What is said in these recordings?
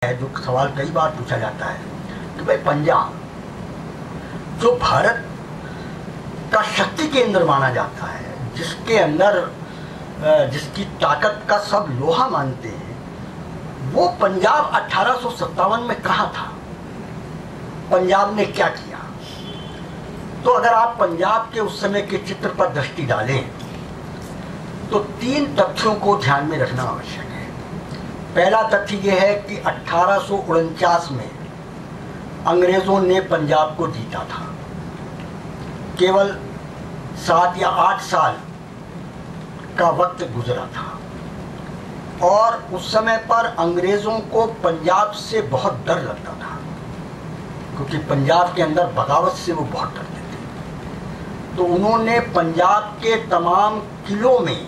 है जो सवाल कई बार पूछा जाता है कि भाई पंजाब जो भारत का शक्ति केंद्र माना जाता है, जिसके अंदर जिसकी ताकत का सब लोहा मानते हैं, वो पंजाब 1857 में कहाँ था? पंजाब ने क्या किया? तो अगर आप पंजाब के उस समय के चित्र पर दृष्टि डालें तो तीन तथ्यों को ध्यान में रखना आवश्यक है। पहला तथ्य यह है कि 1849 में अंग्रेजों ने पंजाब को जीता था। केवल 7 या 8 साल का वक्त गुजरा था और उस समय पर अंग्रेजों को पंजाब से बहुत डर लगता था, क्योंकि पंजाब के अंदर बगावत से वो बहुत डरते थे। तो उन्होंने पंजाब के तमाम किलों में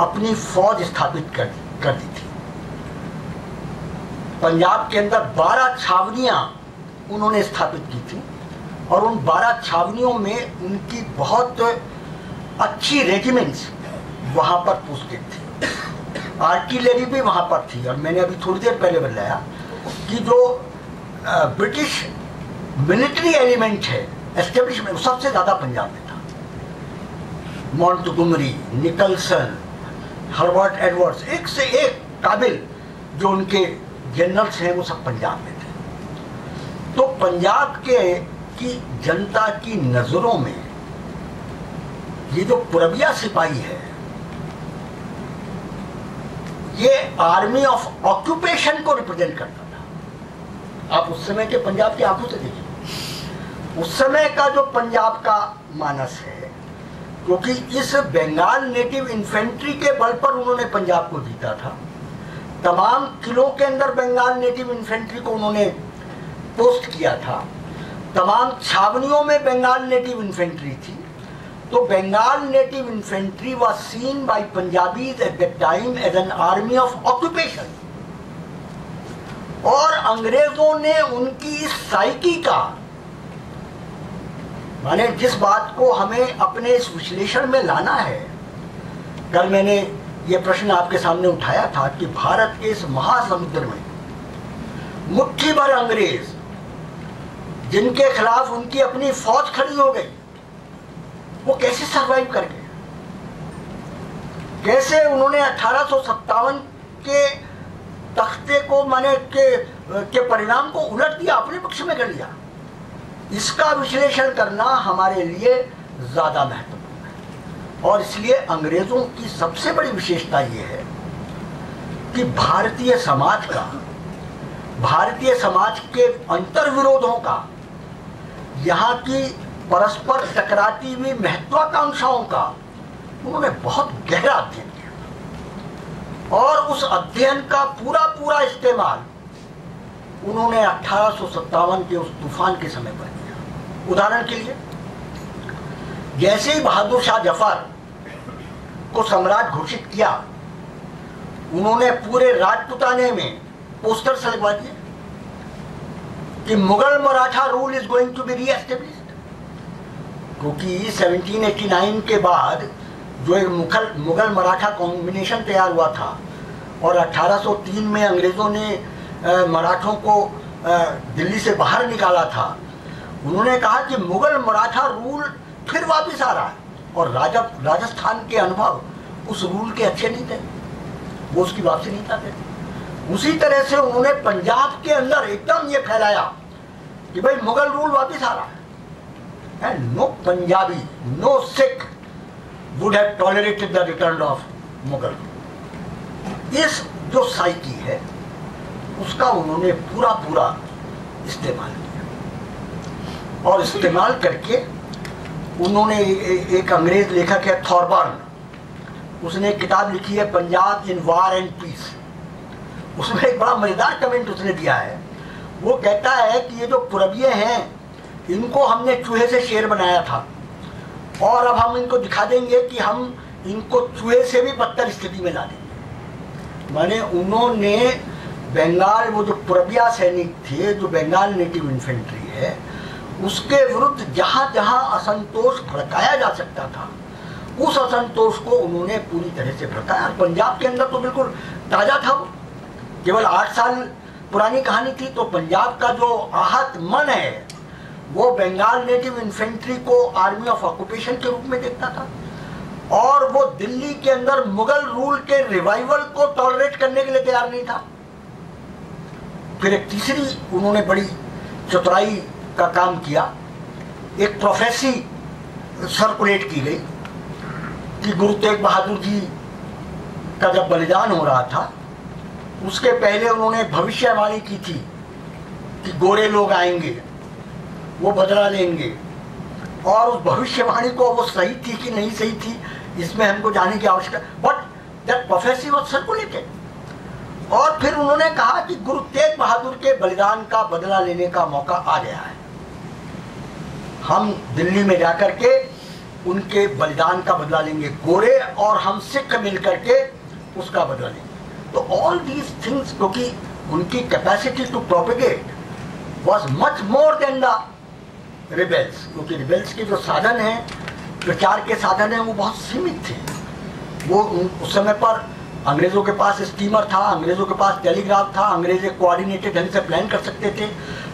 अपनी फौज स्थापित कर दी थी। पंजाब के अंदर 12 छावनियां उन्होंने स्थापित की थी और उन 12 छावनियों में उनकी बहुत अच्छी रेजिमेंट्स वहां पर पोस्टेड थी। आर्टिलरी भी वहां पर थी। और मैंने अभी थोड़ी देर पहले बताया कि जो ब्रिटिश मिलिट्री एलिमेंट है, एस्टेब्लिशमेंट, सबसे ज्यादा पंजाब में था। मॉन्टगोमरी, निकलसन, हर्बर्ट एडवर्ड्स, एक से एक काबिल जो उनके जनरल्स हैं वो सब पंजाब में थे। तो पंजाब की जनता की नजरों में ये जो पुरबिया सिपाही है, ये आर्मी ऑफ ऑक्यूपेशन को रिप्रेजेंट करता था। आप उस समय के पंजाब की आंखों से देखिए, उस समय का जो पंजाब का मानस है, क्योंकि इस बंगाल नेटिव इन्फेंट्री के बल पर उन्होंने पंजाब को जीता था। तमाम किलों के अंदर बंगाल नेटिव इन्फेंट्री को उन्होंने पोस्ट किया था। तमाम छावनियों में बंगाल नेटिव इन्फेंट्री थी। तो Bengal native infantry was seen by Punjabis at the time as an army of occupation. और अंग्रेजों ने उनकी इस साइकी का, माने जिस बात को हमें अपने इस विश्लेषण में लाना है, कल मैंने ये प्रश्न आपके सामने उठाया था कि भारत के इस महासमुद्र में मुट्ठी भर अंग्रेज जिनके खिलाफ उनकी अपनी फौज खड़ी हो गई, वो कैसे सरवाइव कर गए? कैसे उन्होंने 1857 के तख्ते को, माने के परिणाम को उलट दिया, अपने पक्ष में कर लिया? इसका विश्लेषण करना हमारे लिए ज्यादा महत्वपूर्ण है। और इसलिए अंग्रेजों की सबसे बड़ी विशेषता यह है कि भारतीय समाज के अंतर्विरोधों का, यहाँ की परस्पर टकराती हुई महत्वाकांक्षाओं का उन्होंने बहुत गहरा अध्ययन किया और उस अध्ययन का पूरा इस्तेमाल उन्होंने 1857 के उस तूफान के समय पर किया। उदाहरण के लिए, जैसे ही बहादुर शाह जफर को सम्राट घोषित किया, उन्होंने पूरे राजपुताने में पोस्टर्स लगवा दिए कि Mughal Maratha rule is going to be reestablished. क्योंकि 1789 के बाद जो एक मुगल मराठा कॉम्बिनेशन तैयार हुआ था और 1803 में अंग्रेजों ने मराठों को दिल्ली से बाहर निकाला था, उन्होंने कहा कि मुगल मराठा रूल फिर वापस आ रहा है। और राजस्थान के अनुभव उस रूल के अच्छे नहीं थे, वो उसकी वापसी नहीं चाहते। उसी तरह से उन्होंने पंजाब के अंदर एकदम ये फैलाया कि भाई मुगल रूल वापस आ रहा है। And no Punjabi, no Sikh would have tolerated the return of Mughal. इस जो साइकी है उसका उन्होंने पूरा इस्तेमाल किया। और इस्तेमाल करके उन्होंने एक अंग्रेज लेखक है थॉरबर्न, उसने किताब लिखी है पंजाब इन वार एंड पीस। उसमें एक बड़ा मजेदार कमेंट उसने दिया है। वो कहता है कि ये जो पुरबिये हैं, इनको हमने चूहे से शेर बनाया था और अब हम इनको दिखा देंगे कि हम इनको चूहे से भी बदतर स्थिति में ला देंगे। माने उन्होंने बंगाल, वो जो पुरबिया सैनिक थे, जो बंगाल नेटिव इन्फेंट्री है, उसके विरुद्ध जहां जहां असंतोष भड़काया जा सकता था, उस असंतोष को उन्होंने पूरी तरह से भड़काया। पंजाब के अंदर तो बिल्कुल ताजा था वो। केवल 8 साल पुरानी कहानी थी, तो पंजाब का जो आहत मन है वो बंगाल नेटिव इन्फेंट्री को आर्मी ऑफ ऑक्यूपेशन के रूप में देखता था, और वो दिल्ली के अंदर मुगल रूल के रिवाइवल को टॉलरेट करने के लिए तैयार नहीं था। फिर एक तीसरी उन्होंने बड़ी चतुराई का काम किया, एक प्रोफेसी सर्कुलेट की गई कि गुरु तेग बहादुर जी का जब बलिदान हो रहा था उसके पहले उन्होंने भविष्यवाणी की थी कि गोरे लोग आएंगे, वो बदला लेंगे, और उस भविष्यवाणी को वो सही थी कि नहीं सही थी इसमें हमको जानने की आवश्यकता, but that prophecy was circulated. और फिर उन्होंने कहा कि गुरु तेग बहादुर के बलिदान का बदला लेने का मौका आ गया है, हम दिल्ली में जाकर के उनके बलिदान का बदला लेंगे, गोरे और हम सिख मिलकर के उसका बदला लेंगे। तो ऑल दीज थिंग्स, क्योंकि उनकी capacity to propagate was much more than the rebels, क्योंकि रिबेल्स के जो साधन हैं, प्रचार के साधन हैं, वो बहुत सीमित थे। वो उस समय पर अंग्रेज़ों के पास स्टीमर था, अंग्रेज़ों के पास टेलीग्राफ था, अंग्रेज कोऑर्डिनेटेड ढंग से प्लान कर सकते थे,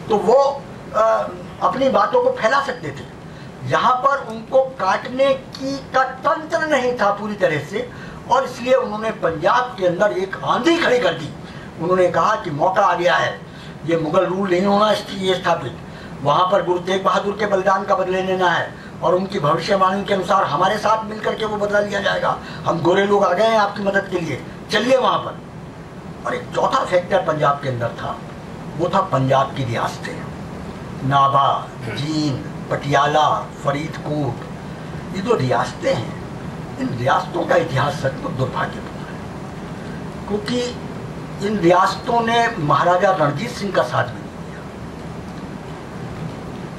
तो वो अपनी बातों को फैला सकते थे। यहाँ पर उनको काटने की का तंत्र नहीं था पूरी तरह से, और इसलिए उन्होंने पंजाब के अंदर एक आंधी खड़ी कर दी। उन्होंने कहा कि मौका आ गया है, ये मुगल रूल नहीं होना ये स्थापित, वहाँ पर गुरु तेग बहादुर के बलिदान का बदले लेना है, और उनकी भविष्यवाणी के अनुसार हमारे साथ मिलकर के वो बदला लिया जाएगा। हम गोरे लोग आ गए हैं आपकी मदद के लिए, चलिए वहाँ पर। और एक चौथा फैक्टर पंजाब के अंदर था, वो था पंजाब की रियासतें, नाभा, जींद, पटियाला, फरीदकोट, ये जो रियासतें हैं, इन रियासतों का इतिहास सच में दुर्भाग्यपूर्ण है, क्योंकि इन रियासतों ने महाराजा रणजीत सिंह का साथ भी नहीं दिया।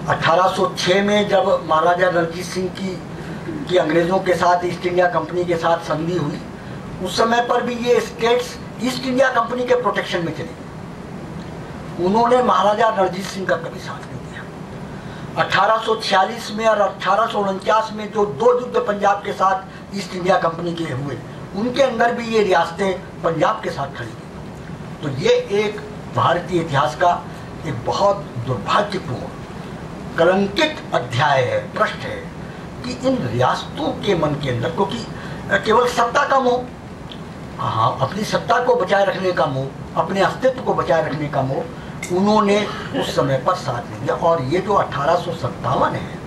1806 में जब महाराजा रणजीत सिंह की अंग्रेज़ों के साथ ईस्ट इंडिया कंपनी के साथ संधि हुई, उस समय पर भी ये स्टेट्स ईस्ट इंडिया कंपनी के प्रोटेक्शन में चले गए। उन्होंने महाराजा रणजीत सिंह का कभी साथ नहीं दिया। 1846 में और 1849 में जो दो युद्ध पंजाब के साथ ईस्ट इंडिया कंपनी के हुए, उनके अंदर भी ये रियासतें पंजाब के साथ खड़ी थी। तो ये एक भारतीय इतिहास का एक बहुत दुर्भाग्यपूर्ण, कलंकित अध्याय है, पृष्ठ है कि इन रियासतों के मन के अंदर, क्योंकि केवल सत्ता का मोह, हाँ, अपनी सत्ता को बचाए रखने का मोह, अपने अस्तित्व को बचाए रखने का मोह, उन्होंने उस समय पर साथ नहीं दिया। और ये जो 1857 है,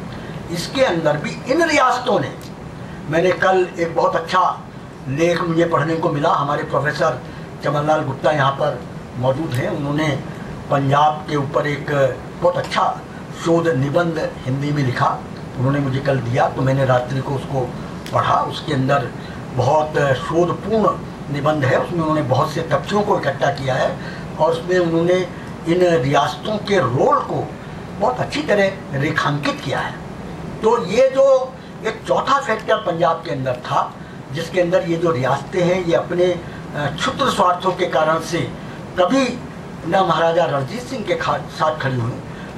इसके अंदर भी इन रियासतों ने, मैंने कल एक बहुत अच्छा लेख मुझे पढ़ने को मिला, हमारे प्रोफेसर चमनलाल गुप्ता यहाँ पर मौजूद हैं, उन्होंने पंजाब के ऊपर एक बहुत अच्छा शोध निबंध हिंदी में लिखा, उन्होंने मुझे कल दिया, तो मैंने रात्रि को उसको पढ़ा। उसके अंदर बहुत शोधपूर्ण निबंध है, उसमें उन्होंने बहुत से तथ्यों को इकट्ठा किया है, और उसमें उन्होंने इन रियासतों के रोल को बहुत अच्छी तरह रेखांकित किया है। तो ये जो एक चौथा फैक्टर पंजाब के अंदर था, जिसके अंदर ये जो रियासतें हैं, ये अपने क्षुद्र स्वार्थों के कारण से कभी न महाराजा रणजीत सिंह के साथ खड़ी हुई,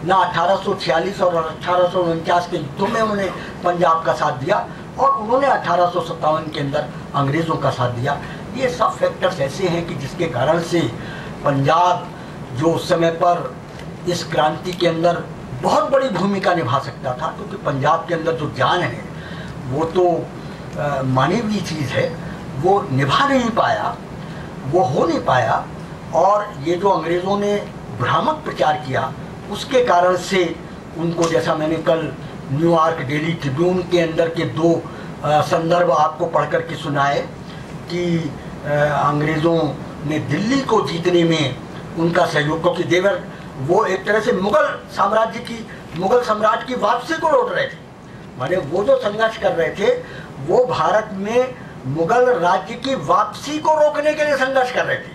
न 1846 और 1849 के युद्धों में उन्होंने पंजाब का साथ दिया, और उन्होंने 1857 के अंदर अंग्रेज़ों का साथ दिया। ये सब फैक्टर्स ऐसे हैं कि जिसके कारण से पंजाब, जो उस समय पर इस क्रांति के अंदर बहुत बड़ी भूमिका निभा सकता था, क्योंकि पंजाब के अंदर जो जान है वो तो मानवीय चीज़ है, वो निभा नहीं पाया, वो हो नहीं पाया। और ये जो अंग्रेज़ों ने भ्रामक प्रचार किया, उसके कारण से उनको, जैसा मैंने कल न्यूयॉर्क डेली ट्रिब्यून के अंदर के दो संदर्भ आपको पढ़ कर के सुनाए कि अंग्रेज़ों ने दिल्ली को जीतने में उनका सहयोग, क्योंकि देवर वो एक तरह से मुगल सम्राट की वापसी को रोक रहे थे, माने वो जो संघर्ष कर रहे थे वो भारत में मुगल राज्य की वापसी को रोकने के लिए संघर्ष कर रहे थे,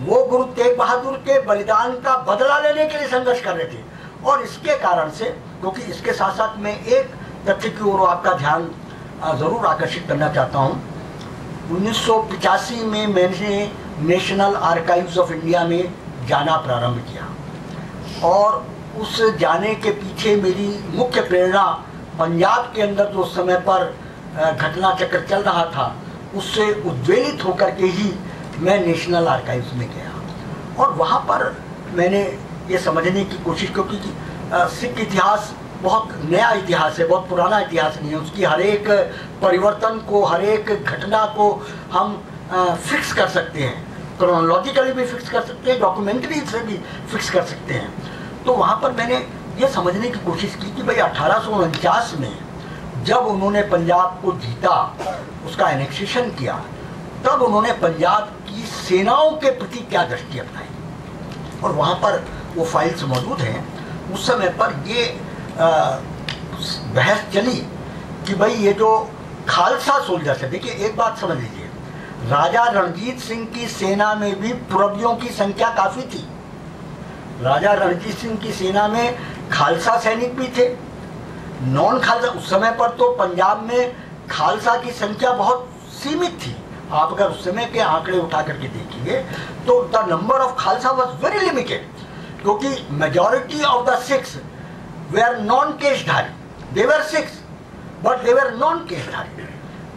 वो गुरु तेग बहादुर के बलिदान का बदला लेने के लिए संघर्ष कर रहे थे। और इसके कारण से, क्योंकि इसके साथ साथ मैं एक तथ्य की ओर आपका ध्यान ज़रूर आकर्षित करना चाहता हूँ। 1985 में मैंने नेशनल आर्काइव्स ऑफ इंडिया में जाना प्रारंभ किया, और उस जाने के पीछे मेरी मुख्य प्रेरणा पंजाब के अंदर जो समय पर घटना चक्र चल रहा था, उससे उद्वेलित होकर के ही मैं नेशनल आर्काइव्स में गया। और वहाँ पर मैंने ये समझने की कोशिश, क्योंकि सिख इतिहास बहुत नया इतिहास है, बहुत पुराना इतिहास नहीं है। उसकी हर एक परिवर्तन को, हर एक घटना को हम फिक्स कर सकते हैं, क्रोनोलॉजिकली भी फिक्स कर सकते हैं, डॉक्यूमेंट्री से भी फिक्स कर सकते हैं। तो वहाँ पर मैंने ये समझने की कोशिश की कि भाई 1849 में जब उन्होंने पंजाब को जीता, उसका एनेक्सेशन किया, तब उन्होंने पंजाब की सेनाओं के प्रति क्या दृष्टि अपनाई, और वहाँ पर वो फाइल्स मौजूद हैं। उस समय पर ये बहस चली कि भाई ये जो खालसा सोल्जर्स है, देखिए एक बात समझ लीजिए, राजा रणजीत सिंह की सेना में भी पुरबियों की संख्या काफ़ी थी। राजा रणजीत सिंह की सेना में खालसा सैनिक भी थे, नॉन खालसा। उस समय पर तो पंजाब में खालसा की संख्या बहुत सीमित थी। आप अगर उस समय के आंकड़े उठा करके देखिए तो the number of Khalsa was very limited, क्योंकि majority of the Sikhs were non keshdhari. They were Sikhs but they were non keshdhari.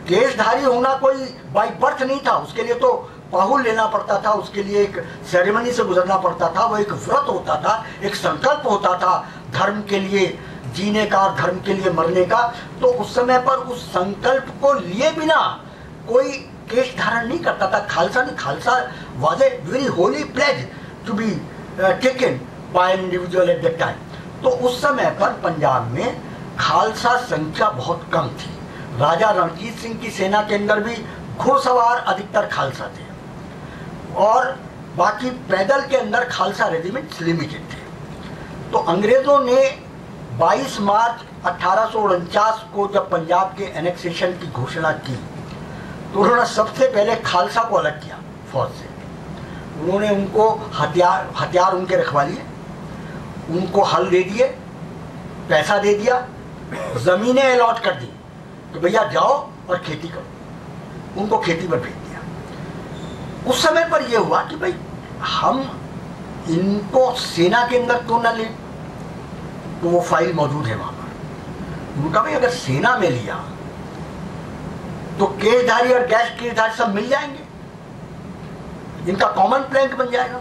केशधारी होना कोई बाई बर्थ नहीं था, उसके लिए तो पाहुल लेना पड़ता था, उसके लिए एक सेरेमनी से गुजरना पड़ता था, वो एक व्रत होता था, एक संकल्प होता था धर्म के लिए जीने का और धर्म के लिए मरने का। तो उस समय पर उस संकल्प को लिए बिना कोई केश धारण नहीं करता था। खालसा नहीं, Khalsa was a very holy pledge to be taken by an individual at that time. तो उस समय पर पंजाब में खालसा संख्या बहुत कम थी। राजा रणजीत सिंह की सेना के अंदर भी घुड़सवार अधिकतर खालसा थे, और बाकी पैदल के अंदर खालसा रेजिमेंट्स लिमिटेड थे। तो अंग्रेज़ों ने 22 मार्च 1849 को जब पंजाब के एनेक्सेशन की घोषणा की, तो उन्होंने सबसे पहले खालसा को अलग किया फौज से। उन्होंने उनको हथियार उनके रखवा लिए, उनको हल दे दिए, पैसा दे दिया, ज़मीनें अलॉट कर दी कि भैया जाओ और खेती करो। उनको खेती पर भेज दिया। उस समय पर यह हुआ कि भाई हम इनको सेना के अंदर क्यों ना लें, तो वो फाइल मौजूद है वहां पर। उनका भाई अगर सेना में लिया तो केशधारी और गैर केशधारी सब मिल जाएंगे, इनका कॉमन प्लैंक बन जाएगा।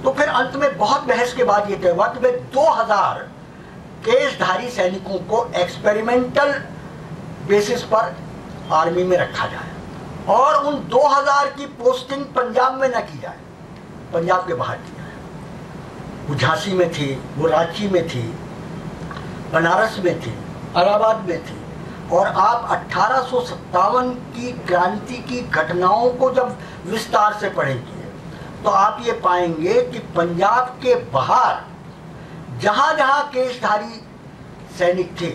तो फिर अंत में बहुत बहस के बाद ये तय हुआ कि भाई 2000 केशधारी सैनिकों को एक्सपेरिमेंटल बेसिस पर आर्मी में रखा जाए, और उन 2000 की पोस्टिंग पंजाब में न की जाए, पंजाब के बाहर की जाए। वो झांसी में थे, वो रांची में थे, बनारस में थे, इलाहाबाद में थे। और आप 1857 की क्रांति की घटनाओं को जब विस्तार से पढ़ेंगे तो आप ये पाएंगे कि पंजाब के बाहर जहां जहां केशधारी सैनिक थे,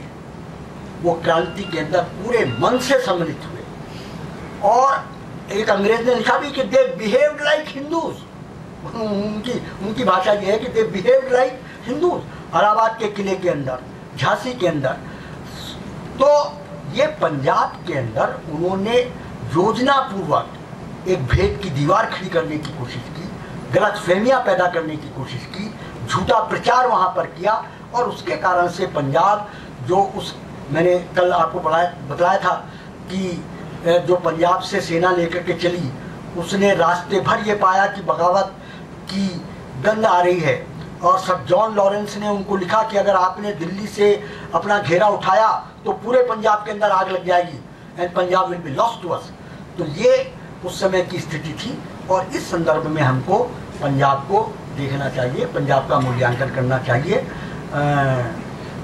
वो क्रांति के अंदर पूरे मन से सम्मिलित हुए। और एक अंग्रेज ने लिखा भी कि दे बिहेव्ड लाइक हिंदूज। उनकी भाषा ये है कि दे बिहेव्ड लाइक हिंदूज। इलाहाबाद के किले के अंदर, झांसी के अंदर, तो ये पंजाब के अंदर उन्होंने योजना पूर्वक एक भेद की दीवार खड़ी करने की कोशिश की, गलतफहमियां पैदा करने की कोशिश की, झूठा प्रचार वहां पर किया। और उसके कारण से पंजाब जो मैंने कल आपको बताया था कि जो पंजाब से सेना लेकर के चली, उसने रास्ते भर ये पाया कि बगावत की गंध आ रही है। और सर जॉन लॉरेंस ने उनको लिखा कि अगर आपने दिल्ली से अपना घेरा उठाया तो पूरे पंजाब के अंदर आग लग जाएगी, and Punjab will be lost to us. तो ये उस समय की स्थिति थी, और इस संदर्भ में हमको पंजाब को देखना चाहिए, पंजाब का मूल्यांकन करना चाहिए।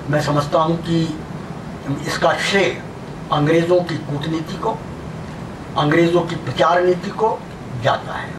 मैं समझता हूँ कि इसका श्रेय अंग्रेज़ों की कूटनीति को, अंग्रेज़ों की प्रचार नीति को जाता है।